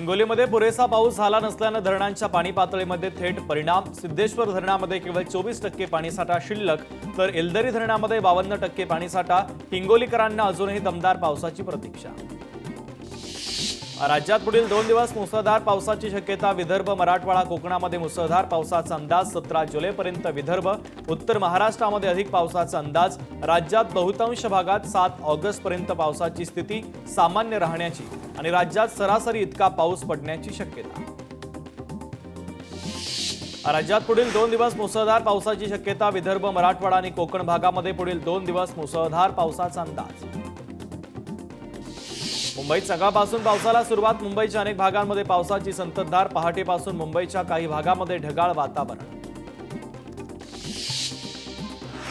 हिंगोलीमध्ये पुरेसा पाऊस झाला नसल्याने धरणांच्या पाणी पातळीमध्ये थेट परिणाम। सिद्धेश्वर धरणामध्ये केवळ 24% पाणीसाठा शिल्लक, तर एलदरी धरणामध्ये 52% पाणीसाठा। हिंगोलीकरांना अजूनही दमदार पावसाची प्रतीक्षा। राज्यात पुढील 2 दिवस मुसळधार पावसाची शक्यता। विदर्भ, मराठवाडा, कोकणामध्ये मुसळधार पावसाचा अंदाज। 17 जुलैपर्यंत विदर्भ, उत्तर महाराष्ट्रामध्ये अधिक पावसाचा अंदाज। राज्यात बहुतांश भागात 7 ऑगस्टपर्यंत पावसाची स्थिती सामान्य राहण्याची आणि राज्यात सरासरी इतका पाऊस पडण्याची शक्यता। राज्यात पुढील 2 दिवस मुसळधार पावसाची शक्यता। विदर्भ, मराठवाडा आणि कोकण भागामध्ये पुढील 2 दिवस मुसळधार पावसाचा अंदाज। मुंबईत सकाळपासून पावसाला सुरुवात। मुंबईच्या अनेक भागांमध्ये पावसाची संततधार। पहाटेपासून मुंबईच्या काही भागामध्ये ढगाळ वातावरण।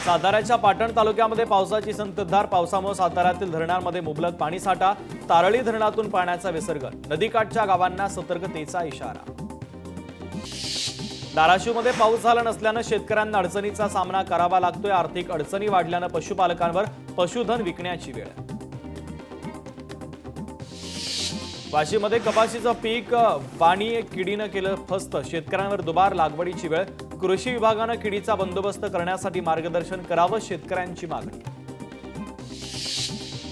साताऱ्याच्या पाटण तालुक्यामध्ये पावसाची संततधार। पावसामुळे साताऱ्यातील धरणांमध्ये मुबलक पाणीसाठा। तारळी धरणातून पाण्याचा विसर्ग। नदीकाठच्या गावांना सतर्कतेचा इशारा। धाराशिवमध्ये पाऊस झाला नसल्याने शेतकऱ्यांना अडचणीचा सामना करावा लागतोय। आर्थिक अडचणी वाढल्याने पशुपालकांवर पशुधन विकण्याची वेळ। वाशीमध्ये कपाशीचं पीक पाणी किडीनं केलं फस्त। शेतकऱ्यांवर दुबार लागवडीची वेळ। कृषी विभागानं किडीचा बंदोबस्त करण्यासाठी मार्गदर्शन करावं, शेतकऱ्यांची मागणी।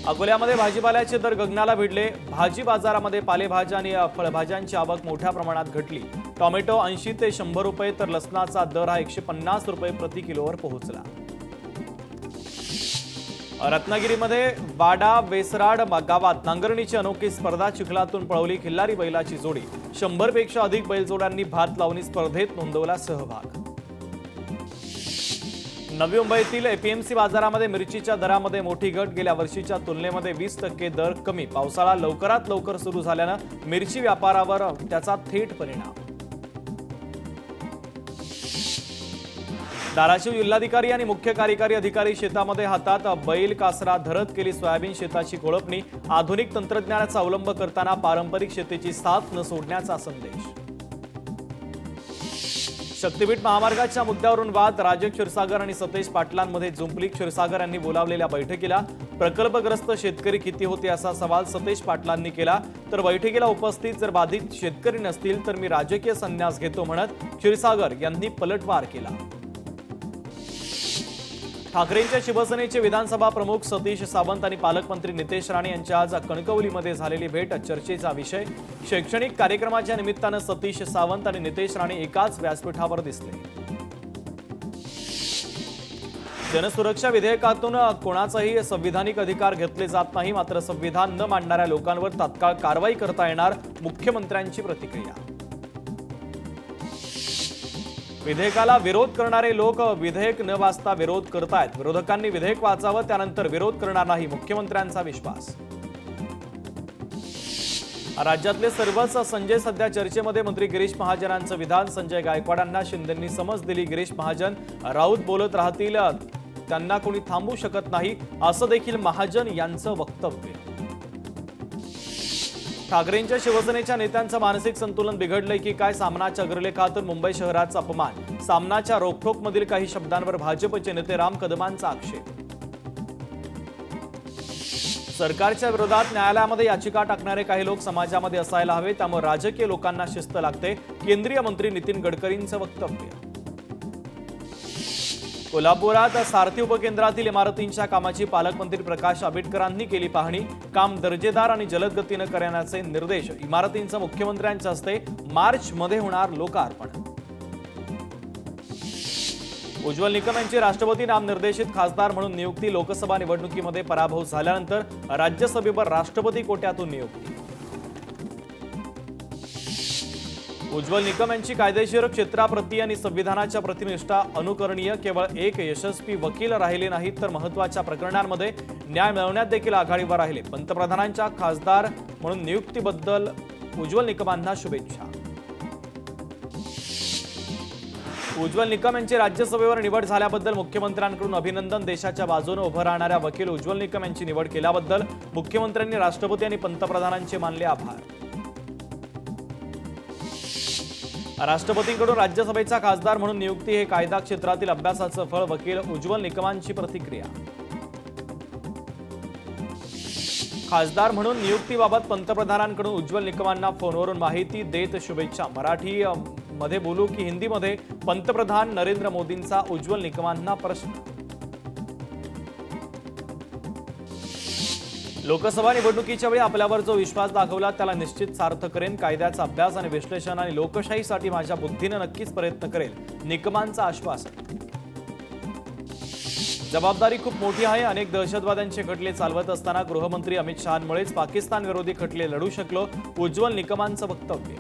अकोल्यामध्ये भाजीपाल्याचे दर गगनाला भिडले। भाजी बाजारामध्ये पालेभाज्या आणि फळभाज्यांची आवक मोठ्या प्रमाणात घटली। टोमॅटो 80 ते 100 रुपये, तर लसणाचा दर हा 150 रुपये प्रति किलोवर पोहोचला। रत्नागिरीमध्ये वाडा वेसराड गावात नांगरणीची अनोखी स्पर्धा। चिखलातून पळवली खिल्लारी बैलाची जोडी। 100 पेक्षा अधिक बैलजोड्यांनी भात लावणी स्पर्धेत नोंदवला सहभाग। नवी मुंबईतील एपीएमसी बाजारामध्ये मिरचीच्या दरामध्ये मोठी घट। गेल्या वर्षीच्या तुलनेमध्ये 20% दर कमी। पावसाळा लवकरात लवकर सुरू झाल्यानं मिरची व्यापारावर त्याचा थेट परिणाम। धाराशिव जिल्हाधिकारी आणि मुख्य कार्यकारी अधिकारी शेतामध्ये हातात बैल कासरा धरत केली सोयाबीन शेताची कोळपणी। आधुनिक तंत्रज्ञानाचा अवलंब करताना पारंपरिक शेतीची साथ न सोडण्याचा संदेश। शक्तीपीठ महामार्गाच्या मुद्द्यावरून वाद। राजे क्षीरसागर आणि सतेज पाटलांमध्ये जुंपली। क्षीरसागर यांनी बोलावलेल्या बैठकीला प्रकल्पग्रस्त शेतकरी किती होते असा सवाल सतेज पाटलांनी केला। तर बैठकीला उपस्थित जर बाधित शेतकरी नसतील तर मी राजकीय संन्यास घेतो म्हणत क्षीरसागर यांनी पलटवार केला। ठाकरेंच्या शिवसेनेचे विधानसभा प्रमुख सतीश सावंत आणि पालकमंत्री नितेश राणे यांची आज कणकवलीमध्ये झालेली भेट चर्चेचा विषय। शैक्षणिक कार्यक्रमाच्या निमित्तानं सतीश सावंत आणि नितेश राणे एकाच व्यासपीठावर दिसले। जनसुरक्षा विधेयकातून कोणाचाही संविधानिक अधिकार घेतले जात नाही, मात्र संविधान न मांडणाऱ्या लोकांवर तात्काळ कारवाई करता येणार, मुख्यमंत्र्यांची प्रतिक्रिया। विधेयकाला विरोध करणारे लोक विधेयक न वाचता विरोध करतायत। विरोधकांनी विधेयक वाचावं, त्यानंतर विरोध करणार नाही, मुख्यमंत्र्यांचा विश्वास। राज्यातले सर्वच संजय सध्या चर्चेमध्ये। मंत्री गिरीश महाजनांचं विधान। संजय गायकवाडांना शिंदेंनी समज दिली। गिरीश महाजन राऊत बोलत राहतील, त्यांना कोणी थांबवू शकत नाही, असं देखील महाजन यांचं वक्तव्य। ठाकरेंच्या शिवसेनेच्या नेत्यांचं मानसिक संतुलन बिघडलंय की काय? सामनाच्या अग्रलेखातून मुंबई शहराचा अपमान। सामनाच्या रोखठोकमधील काही शब्दांवर भाजपचे नेते राम कदमांचा आक्षेप। सरकारच्या विरोधात न्यायालयामध्ये याचिका टाकणारे काही लोक समाजामध्ये असायला हवे, त्यामुळे राजकीय लोकांना शिस्त लागते, केंद्रीय मंत्री नितीन गडकरींचं वक्तव्य। कोल्हापुरात सारथी उपकेंद्रातील इमारतींच्या कामाची पालकमंत्री प्रकाश आंबेडकरांनी केली पाहणी। काम दर्जेदार आणि जलद गतीनं करण्याचे निर्देश। इमारतींचं मुख्यमंत्र्यांच्या हस्ते मार्चमध्ये होणार लोकार्पण। उज्ज्वल निकम यांची राष्ट्रपती नामनिर्देशित खासदार म्हणून नियुक्ती। लोकसभा निवडणुकीमध्ये पराभव झाल्यानंतर राज्यसभेवर राष्ट्रपती कोट्यातून नियुक्ती। उज्ज्वल निकम यांची कायदेशीर क्षेत्राप्रती आणि संविधानाच्या प्रतिनिष्ठा अनुकरणीय। केवळ एक यशस्वी वकील राहिले नाहीत, तर महत्त्वाच्या प्रकरणांमध्ये न्याय मिळवण्यात देखील आघाडीवर राहिले। पंतप्रधानांच्या खासदार म्हणून नियुक्तीबद्दल उज्ज्वल निकमांना शुभेच्छा। उज्ज्वल निकम यांची राज्यसभेवर निवड झाल्याबद्दल मुख्यमंत्र्यांकडून अभिनंदन। देशाच्या बाजूने उभं राहणाऱ्या वकील उज्ज्वल निकम यांची निवड केल्याबद्दल मुख्यमंत्र्यांनी राष्ट्रपती आणि पंतप्रधानांचे मानले आभार। राष्ट्रपतींकडून राज्यसभेचा खासदार म्हणून नियुक्ती हे कायदा क्षेत्रातील अभ्यासाचं फळ। वकील उज्ज्वल निकमांची प्रतिक्रिया। खासदार म्हणून नियुक्तीबाबत पंतप्रधानांकडून उज्ज्वल निकमांना फोनवरून माहिती देत शुभेच्छा। मराठी मध्ये बोलू की हिंदीमध्ये? पंतप्रधान नरेंद्र मोदींचा उज्ज्वल निकमांना प्रश्न। लोकसभा निवडणुकीच्या वेळी आपल्यावर जो विश्वास दाखवला त्याला निश्चित सार्थ करेन। कायद्याचा अभ्यास आणि विश्लेषण आणि लोकशाहीसाठी माझ्या बुद्धीने नक्कीच प्रयत्न करेल, निकमांचं आश्वासन। जबाबदारी खूप मोठी आहे। अनेक दहशतवाद्यांचे खटले चालवत असताना गृहमंत्री अमित शहांमुळेच पाकिस्तान विरोधी खटले लढू शकलो, उज्ज्वल निकमांचं वक्तव्य।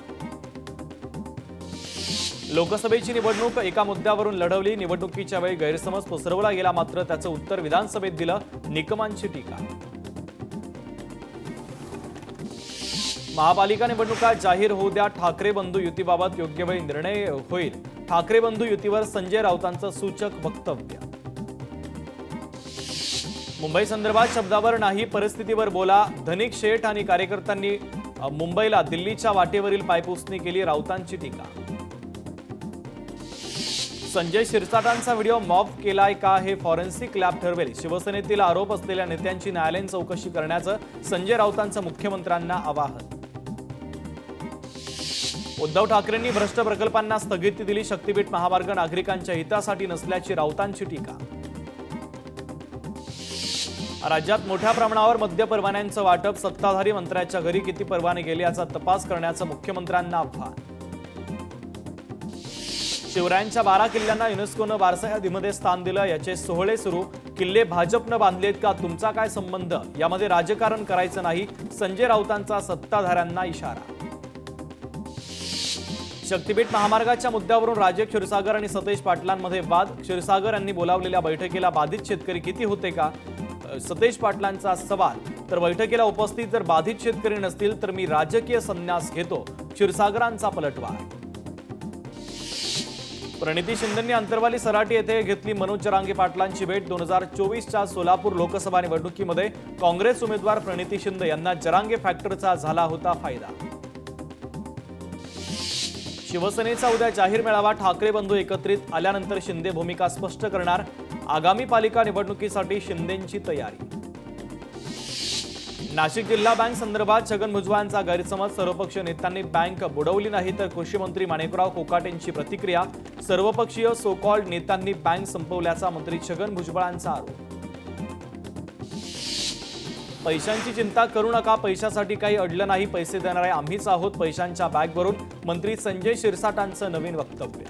लोकसभेची निवडणूक एका मुद्द्यावरून लढवली, निवडणुकीच्या वेळी गैरसमज पसरवला गेला, मात्र त्याचं उत्तर विधानसभेत दिलं, निकमांची टीका। महापालिका निवडणुका जाहीर होऊ द्या, ठाकरे बंधू युतीबाबत योग्य वेळी निर्णय होईल, ठाकरे बंधू युतीवर संजय राऊतांचं सूचक वक्तव्य। मुंबई संदर्भात शब्दावर नाही, परिस्थितीवर बोला, धनिक शेठ आणि कार्यकर्त्यांनी मुंबईला दिल्लीच्या वाटेवरील पायपुसणी केली, राऊतांची टीका। संजय शिरसाटांचा व्हिडिओ मॉफ केलाय का हे फॉरेन्सिक लॅब ठरवेल, शिवसेनेतील आरोप असलेल्या नेत्यांची न्यायालयीन चौकशी करण्याचं संजय राऊतांचं मुख्यमंत्र्यांना आवाहन। उद्धव ठाकरेंनी भ्रष्ट प्रकल्पांना स्थगिती दिली, शक्तीपीठ महामार्ग नागरिकांच्या हितासाठी नसल्याची राऊतांची टीका। राज्यात मोठ्या प्रमाणावर मद्य परवान्यांचं वाटप, सत्ताधारी मंत्र्याच्या घरी किती परवाने गेले याचा तपास करण्याचं मुख्यमंत्र्यांना आव्हान। शिवरायांच्या 12 किल्ल्यांना युनेस्कोनं वारसा यादीमध्ये स्थान दिलं, याचे सोहळे सुरू, किल्ले भाजपनं बांधलेत का, तुमचा काय संबंध, यामध्ये राजकारण करायचं नाही, संजय राऊतांचा सत्ताधाऱ्यांना इशारा। शक्तीपीठ महामार्गाच्या मुद्द्यावरून राजे क्षीरसागर आणि सतेज पाटलांमध्ये वाद, क्षीरसागर यांनी बोलावलेल्या बैठकीला बाधित शेतकरी किती होते का, सतेज पाटलांचा सवाल, तर बैठकीला उपस्थित जर बाधित शेतकरी नसतील तर मी राजकीय संन्यास घेतो, क्षीरसागरांचा पलटवार। प्रणिती शिंदेंनी अंतरवाली सराटी येथे घेतली मनोज जरांगे पाटलांची भेट, 2024च्या सोलापूर लोकसभा निवडणुकीमध्ये काँग्रेस उमेदवार प्रणिती शिंदे यांना जरांगे फॅक्टरचा झाला होता फायदा। शिवसेनेचा उद्या जाहीर मेळावा, ठाकरे बंधू एकत्रित आल्यानंतर शिंदे भूमिका स्पष्ट करणार, आगामी पालिका निवडणुकीसाठी शिंदेंची तयारी। नाशिक जिल्हा बँक संदर्भात छगन भुजबळांचा गैरसमज, सर्वपक्षीय नेत्यांनी बँक बुडवली नाही, तर कृषी मंत्री माणिकराव कोकाटेंची प्रतिक्रिया, सर्वपक्षीय सो कॉल्ड नेत्यांनी बँक संपवल्याचा मंत्री छगन भुजबळांचा आरोप। पैशांची चिंता करू नका, पैशासाठी काही अडलं नाही, पैसे देणारे आम्हीच आहोत, पैशांच्या बॅगवरून मंत्री संजय शिरसाटांचं नवीन वक्तव्य।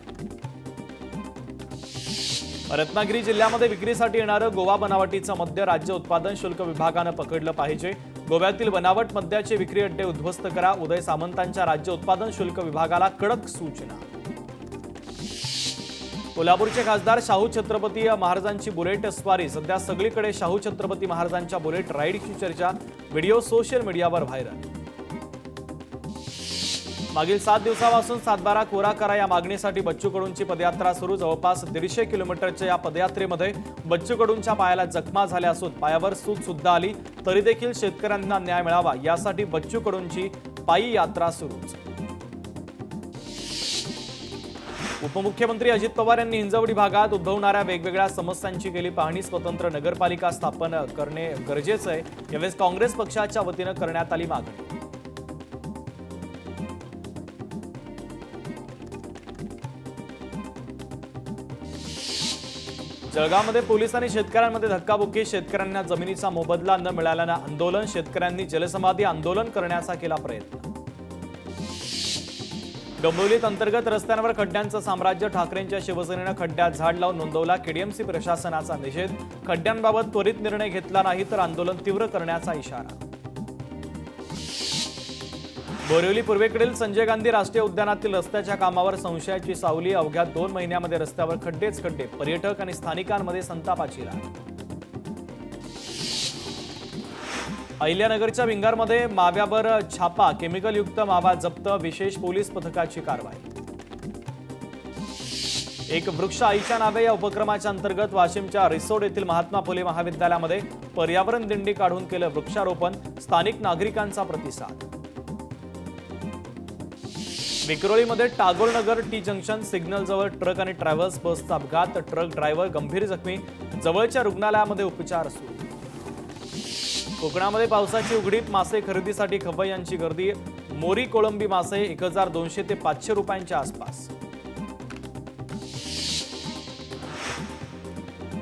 रत्नागिरी जिल्ह्यामध्ये विक्रीसाठी येणारं गोवा बनावटीचं मद्य राज्य उत्पादन शुल्क विभागानं पकडलं पाहिजे, गोव्यातील बनावट मद्याचे विक्री अड्डे उद्ध्वस्त करा, उदय सामंतांच्या राज्य उत्पादन शुल्क विभागाला कडक सूचना। कोल्हापूरचे खासदार शाहू छत्रपती महाराजांची बुलेट स्वारी, सध्या सगळीकडे शाहू छत्रपती महाराजांच्या बुलेट राईडची चर्चा, व्हिडिओ सोशल मीडियावर व्हायरल। मागील 7 दिवसापासून सातबारा कोरा करा या मागणीसाठी बच्चू कडूंची पदयात्रा सुरू, जवळपास 150 किलोमीटरच्या या पदयात्रेमध्ये बच्चू कडूंच्या पायाला जखमा झाल्या असून पायावर सूज सुद्धा आली, तरी देखील शेतकऱ्यांना न्याय मिळावा यासाठी बच्चू कडूंची पायी यात्रा सुरूच। उपमुख्यमंत्री अजित पवार यांनी हिंजवडी भागात उद्भवणाऱ्या वेगवेगळ्या समस्यांची केली पाहणी, स्वतंत्र नगरपालिका स्थापन करणे गरजेचं आहे, यावेळेस काँग्रेस पक्षाच्या वतीनं करण्यात आली मागणी। जळगावमध्ये पोलिसांनी शेतकऱ्यांमध्ये धक्काबुक्की, शेतकऱ्यांना जमिनीचा मोबदला न मिळाल्यानं आंदोलन, शेतकऱ्यांनी जलसमाधी आंदोलन करण्याचा केला प्रयत्न। डोंबिवलीत अंतर्गत रस्त्यांवर खड्ड्यांचं साम्राज्य, ठाकरेंच्या शिवसेनेनं खड्ड्यात झाड लावून नोंदवला केडीएमसी प्रशासनाचा निषेध, खड्ड्यांबाबत त्वरित निर्णय घेतला नाही तर आंदोलन तीव्र करण्याचा इशारा। बोरिवली पूर्वेकडील संजय गांधी राष्ट्रीय उद्यानातील रस्त्याच्या कामावर संशयाची सावली, अवघ्या 2 महिन्यामध्ये रस्त्यावर खड्डेच खड्डे, पर्यटक आणि स्थानिकांमध्ये संतापाची लाट। अहिल्यानगरच्या भिंगारमध्ये माव्यावर छापा, केमिकलयुक्त मावा जप्त, विशेष पोलीस पथकाची कारवाई। एक वृक्ष आईच्या नावे या उपक्रमाच्या अंतर्गत वाशिमच्या रिसोड येथील महात्मा फुले महाविद्यालयामध्ये पर्यावरण दिंडी काढून केलं वृक्षारोपण, स्थानिक नागरिकांचा प्रतिसाद। विक्रोळीमध्ये टागोरनगर टी जंक्शन सिग्नलजवळ ट्रक आणि ट्रॅव्हल्स बसचा अपघात, ट्रक ड्रायव्हर गंभीर जखमी, जवळच्या रुग्णालयामध्ये उपचार सुरू। कोकणामध्ये पावसाची उघडीप, मासे खरेदीसाठी खवय्यांची गर्दी. मोरी कोळंबी मासे 1200 ते 500 रुपयांच्या आसपास.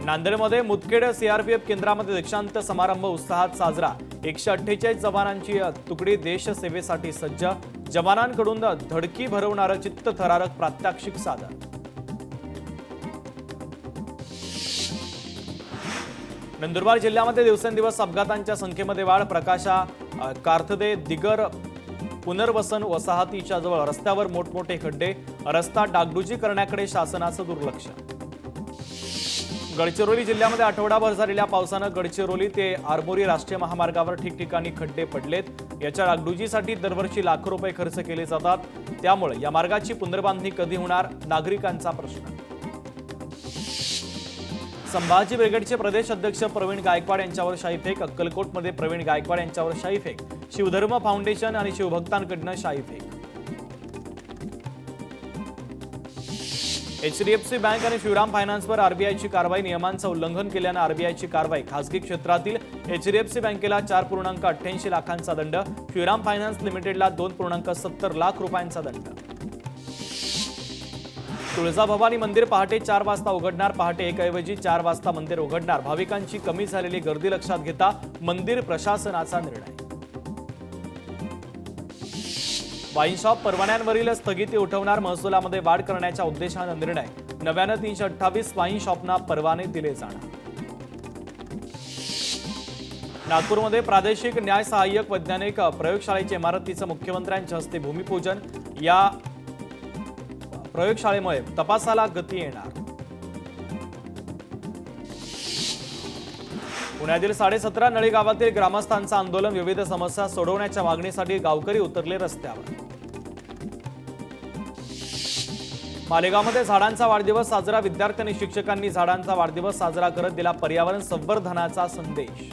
नांदेडमध्ये मुदखेड सीआरपीएफ केंद्रामध्ये दीक्षांत समारंभ उत्साहात साजरा. 148 जवानांची तुकडी देशसेवेसाठी सज्ज. जवानांकडून धडकी भरवणारं चित्तथरारक प्रात्यक्षिक सादर. नंदुरबार जिल्ह्यामध्ये दिवसेंदिवस अपघातांच्या संख्येमध्ये वाढ. प्रकाशा कार्थदे दिगर पुनर्वसन वसाहतीच्या जवळ रस्त्यावर मोठमोठे खड्डे. रस्ता डागडुजी करण्याकडे शासनाचं दुर्लक्ष. गडचिरोली जिल्ह्यामध्ये आठवडाभर झालेल्या पावसानं गडचिरोली ते आरमोरी राष्ट्रीय महामार्गावर ठिकठिकाणी खड्डे पडलेत. याच्या डागडुजीसाठी दरवर्षी लाखो रुपये खर्च केले जातात. त्यामुळे या मार्गाची पुनर्बांधणी कधी होणार, नागरिकांचा प्रश्न. संभाजी ब्रिगेडचे प्रदेश अध्यक्ष प्रवीण गायकवाड यांच्यावर शाईफेक. अक्कलकोटमध्ये प्रवीण गायकवाड यांच्यावर शाईफेक. शिवधर्म फाउंडेशन आणि शिवभक्तांकडून शाईफेक. एचडीएफसी बँक आणि श्रीराम फायनान्सवर आरबीआयची कारवाई. नियमांचं उल्लंघन केल्यानं आरबीआयची कारवाई. खासगी क्षेत्रातील एचडीएफसी बँकेला 4.88 लाखांचा दंड. श्रीराम फायनान्स लिमिटेडला 2.70 लाख रुपयांचा दंड. तुळजाभवानी मंदिर पहाटे 4 वाजता उघडणार. पहाटे 1 ऐवजी 4 वाजता मंदिर उघडणार. भाविकांची कमी झालेली गर्दी लक्षात घेता मंदिर प्रशासनाचा निर्णय. वाईन शॉप परवान्यांवरील स्थगिती उठवणार. महसुलामध्ये वाढ करण्याच्या उद्देशानं निर्णय. नव्यानं 328 वाईन शॉपना परवाने दिले जाणार. नागपूरमध्ये प्रादेशिक न्याय सहाय्यक वैज्ञानिक प्रयोगशाळेच्या इमारतीचं मुख्यमंत्र्यांच्या हस्ते भूमिपूजन. या प्रयोगशाळेमुळे तपासाला गती येणार. पुण्यातील 17.5 नळी गावातील ग्रामस्थांचं आंदोलन. विविध समस्या सोडवण्याच्या मागणीसाठी गावकरी उतरले रस्त्यावर. मालेगावमध्ये झाडांचा वाढदिवस साजरा. विद्यार्थ्यांनी शिक्षकांनी झाडांचा वाढदिवस साजरा करत दिला पर्यावरण संवर्धनाचा संदेश.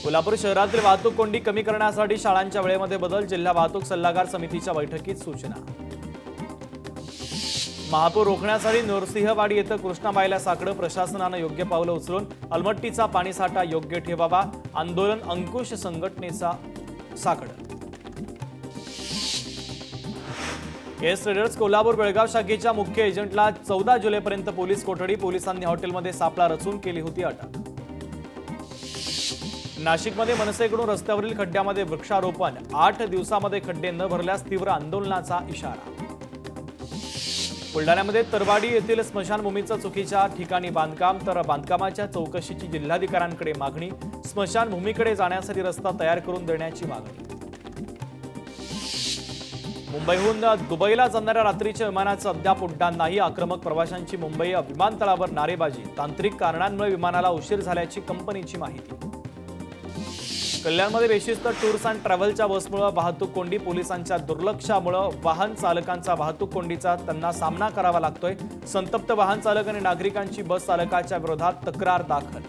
कोल्हापूर शहरातील वाहतूक कोंडी कमी करण्यासाठी शाळांच्या वेळेमध्ये बदल. जिल्हा वाहतूक सल्लागार समितीच्या बैठकीत सूचना. महापूर रोखण्यासाठी नरसिंहवाडी येथे कृष्णाबाईला साकडं. प्रशासनानं योग्य पावलं उचलून अलमट्टीचा पाणीसाठा योग्य ठेवावा. आंदोलन अंकुश संघटनेचा साकडं. एस ट्रेडर्स कोल्हापूर बेळगाव शाखेच्या मुख्य एजंटला 14 जुलैपर्यंत पोलीस कोठडी. पोलिसांनी हॉटेलमध्ये सापळा रचून केली होती अटक. नाशिकमध्ये मनसेकडून रस्त्यावरील खड्ड्यामध्ये वृक्षारोपण. 8 दिवसामध्ये खड्डे न भरल्यास तीव्र आंदोलनाचा इशारा. बुलढाण्यामध्ये तरवाडी येथील स्मशानभूमीचं चुकीच्या ठिकाणी बांधकाम, तर बांधकामाच्या चौकशीची जिल्हाधिकाऱ्यांकडे मागणी. स्मशानभूमीकडे जाण्यासाठी रस्ता तयार करून देण्याची मागणी. मुंबईहून दुबईला जाणाऱ्या रात्रीच्या विमानाचं अद्याप उड्डाण नाही. आक्रमक प्रवाशांची मुंबई विमानतळावर नारेबाजी. तांत्रिक कारणांमुळे विमानाला उशीर झाल्याची कंपनीची माहिती. कल्याणमध्ये बेशिस्त टूर्स अँड ट्रॅव्हलच्या बसमुळे वाहतूक कोंडी. पोलिसांच्या दुर्लक्षामुळे वाहन चालकांचा वाहतूक कोंडीचा त्यांना सामना करावा लागतोय. संतप्त वाहन चालक आणि नागरिकांची बस चालकाच्या विरोधात तक्रार दाखल.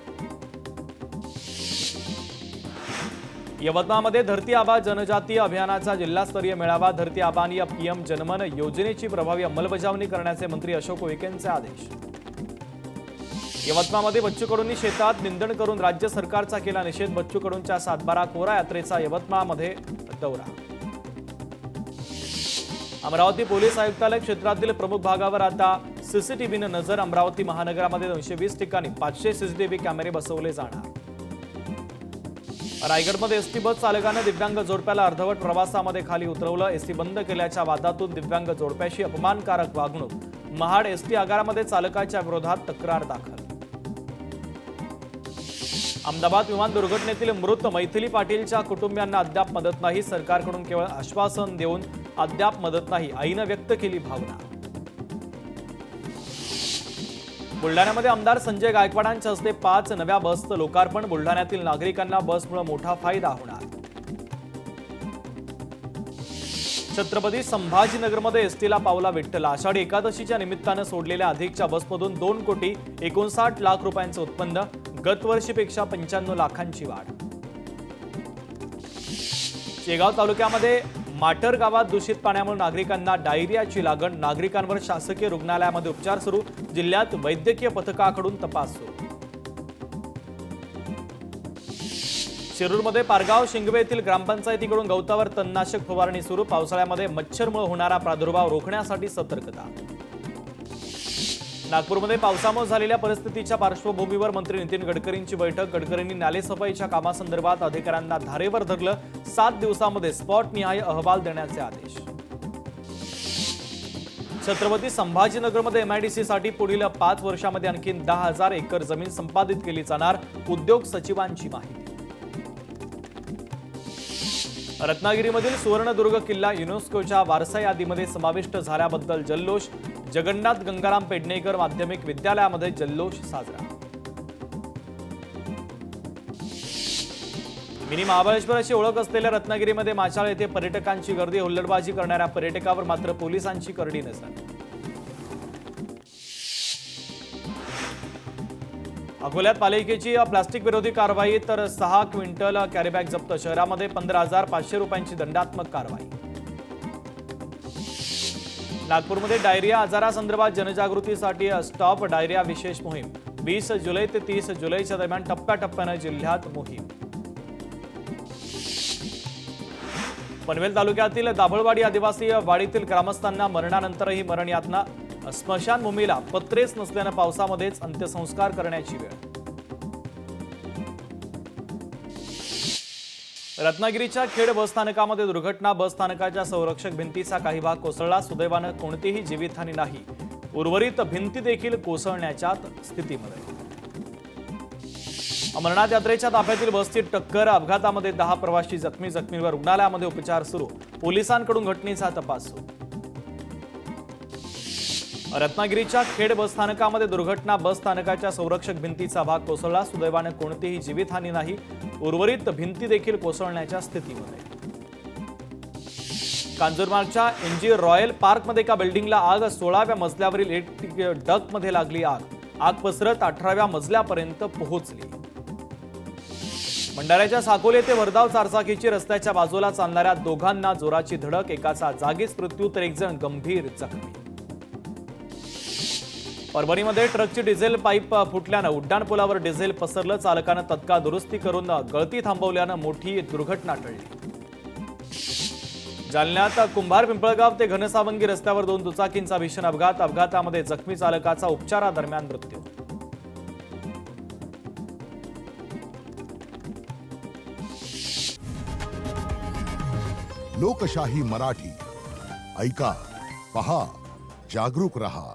यवतमाळमध्ये धरती आबा जनजातीय अभियानाचा जिल्हास्तरीय मेळावा. धरती आबा आणि पीएम जनमन योजनेची प्रभावी अंमलबजावणी करण्याचे मंत्री अशोक उईकेंचे आदेश. यवतमाळमध्ये बच्चू कडूंनी शेतात निंदण करून राज्य सरकारचा केला निषेध. बच्चू कडूंच्या 7/12 कोरा यात्रेचा यवतमाळमध्ये दौरा. अमरावती पोलीस आयुक्तालय क्षेत्रातील प्रमुख भागावर आता सीसीटीव्हीनं नजर. अमरावती महानगरामध्ये 220 ठिकाणी 500 सीसीटीव्ही कॅमेरे बसवले जाणार. रायगडमध्ये एसटी बस चालकानं दिव्यांग जोडप्याला अर्धवट प्रवासामध्ये खाली उतरवलं. एसटी बंद केल्याच्या वादातून दिव्यांग जोडप्याशी अपमानकारक वागणूक. महाड एसटी आगारामध्ये चालकाच्या विरोधात तक्रार दाखल. अहमदाबाद विमान दुर्घटनेतील मृत मैथिली पाटीलच्या कुटुंबियांना अद्याप मदत नाही. सरकारकडून केवळ आश्वासन देऊन अद्याप मदत नाही. आईनं व्यक्त केली भावना. बुलढाण्यामध्ये आमदार संजय गायकवाडांच्या हस्ते 5 नव्या बसचं लोकार्पण. बुलढाण्यातील नागरिकांना बसमुळे मोठा फायदा होणार. छत्रपती संभाजीनगरमध्ये एसटीला पावला विठ्ठल. आषाढी एकादशीच्या निमित्तानं सोडलेल्या अधिकच्या बसमधून 2,59,00,000 लाख रुपयांचं उत्पन्न. गतवर्षीपेक्षा 95 लाखांची वाढ. शेगाव तालुक्यामध्ये माटर गावात दूषित पाण्यामुळे नागरिकांना डायरियाची लागण. नागरिकांवर शासकीय रुग्णालयामध्ये उपचार सुरू. जिल्ह्यात वैद्यकीय पथकाकडून तपास सुरू. शिरूरमध्ये पारगाव शिंगवे येथील ग्रामपंचायतीकडून गवतावर तणनाशक फवारणी सुरू। पावसाळ्यामध्ये मच्छरमुळे होणारा प्रादुर्भाव रोखण्यासाठी सतर्कता। नागपूरमध्ये पावसामुळे झालेल्या परिस्थितीच्या पार्श्वभूमीवर मंत्री नितीन गडकरींची बैठक। गडकरींनी नालेसफाईच्या कामासंदर्भात अधिकाऱ्यांना धारेवर धरलं। 7 दिवसांमध्ये स्पॉटनिहाय अहवाल देण्याचे आदेश। छत्रपती संभाजीनगरमध्ये एमआयडीसीसाठी पुढील 5 वर्षांमध्ये आणखी 10,000 एकर जमीन संपादित केली जाणार। उद्योग सचिवांची माहिती। रत्नागिरीमधील सुवर्णदुर्ग किल्ला युनेस्कोच्या वारसा यादीमध्ये समाविष्ट झाल्याबद्दल जल्लोष। जगन्नाथ गंगाराम पेडणेकर माध्यमिक विद्यालयामध्ये जल्लोष साजरा। मिनी महाबळेश्वर अशी ओळख असलेल्या रत्नागिरीमध्ये माचाळ येथे पर्यटकांची गर्दी। हुल्लडबाजी करणाऱ्या पर्यटकावर मात्र पोलिसांची करडी नजर। अकोल्यात पालिकेची प्लास्टिक विरोधी कारवाई, तर 6 क्विंटल कॅरीबॅग जप्त। शहरामध्ये 15,500 रुपयांची दंडात्मक कारवाई। नागपूरमध्ये डायरिया आजारासंदर्भात जनजागृतीसाठी स्टॉप डायरिया विशेष मोहीम। 20 जुलै ते 30 जुलैच्या दरम्यान टप्प्याटप्प्याने जिल्ह्यात मोहीम। पनवेल तालुक्यातील दाभळवाडी आदिवासी वाडीतील ग्रामस्थांना मरणानंतरही मरण यातना। स्मशानभूमीला पत्रेच नसल्यानं पावसामध्येच अंत्यसंस्कार करण्याची वेळ। रत्नागिरीच्या खेड बसस्थानकामध्ये दुर्घटना। बसस्थानकाच्या संरक्षक भिंतीचा काही भाग कोसळला। सुदैवानं कोणतीही जीवितहानी नाही। उर्वरित भिंती देखील कोसळण्याच्या स्थितीमध्ये। अमरनाथ यात्रेच्या ताफ्यातील बसची टक्कर। अपघातामध्ये 10 प्रवासी जखमी। जखमींवर रुग्णालयामध्ये उपचार सुरू। पोलिसांकडून घटनेचा तपास सुरू। रत्नागिरीच्या खेड बसस्थानकामध्ये दुर्घटना। बसस्थानकाच्या संरक्षक भिंतीचा भाग कोसळला। सुदैवानं कोणतीही जीवितहानी नाही। उर्वरित भिंती देखील कोसळण्याच्या स्थितीमध्ये। कांजूरमार्गच्या एनजी रॉयल पार्कमध्ये एका बिल्डिंगला आग। 16व्या मजल्यावरील इलेक्ट्रिक डक्टमध्ये लागली आग। आग पसरत 18व्या मजल्यापर्यंत पोहोचली। भंडाऱ्याच्या साकोली ते वरदाव चारचाकीची रस्त्याच्या बाजूला चालणाऱ्या दोघांना जोराची धडक। एकाचा जागीच मृत्यू तर एक जण गंभीर जखमी। परभणीमध्ये ट्रकची डिझेल पाईप फुटल्यानं उड्डाणपुलावर डिझेल पसरलं। चालकानं तत्काळ दुरुस्ती करून गळती थांबवल्यानं मोठी दुर्घटना टळली। जालन्यात कुंभार पिंपळगाव ते घनसावंगी रस्त्यावर 2 दुचाकींचा भीषण अपघात। अपघातामध्ये जखमी चालकाचा उपचारादरम्यान मृत्यू। लोकशाही मराठी ऐका, पहा, जागरूक रहा।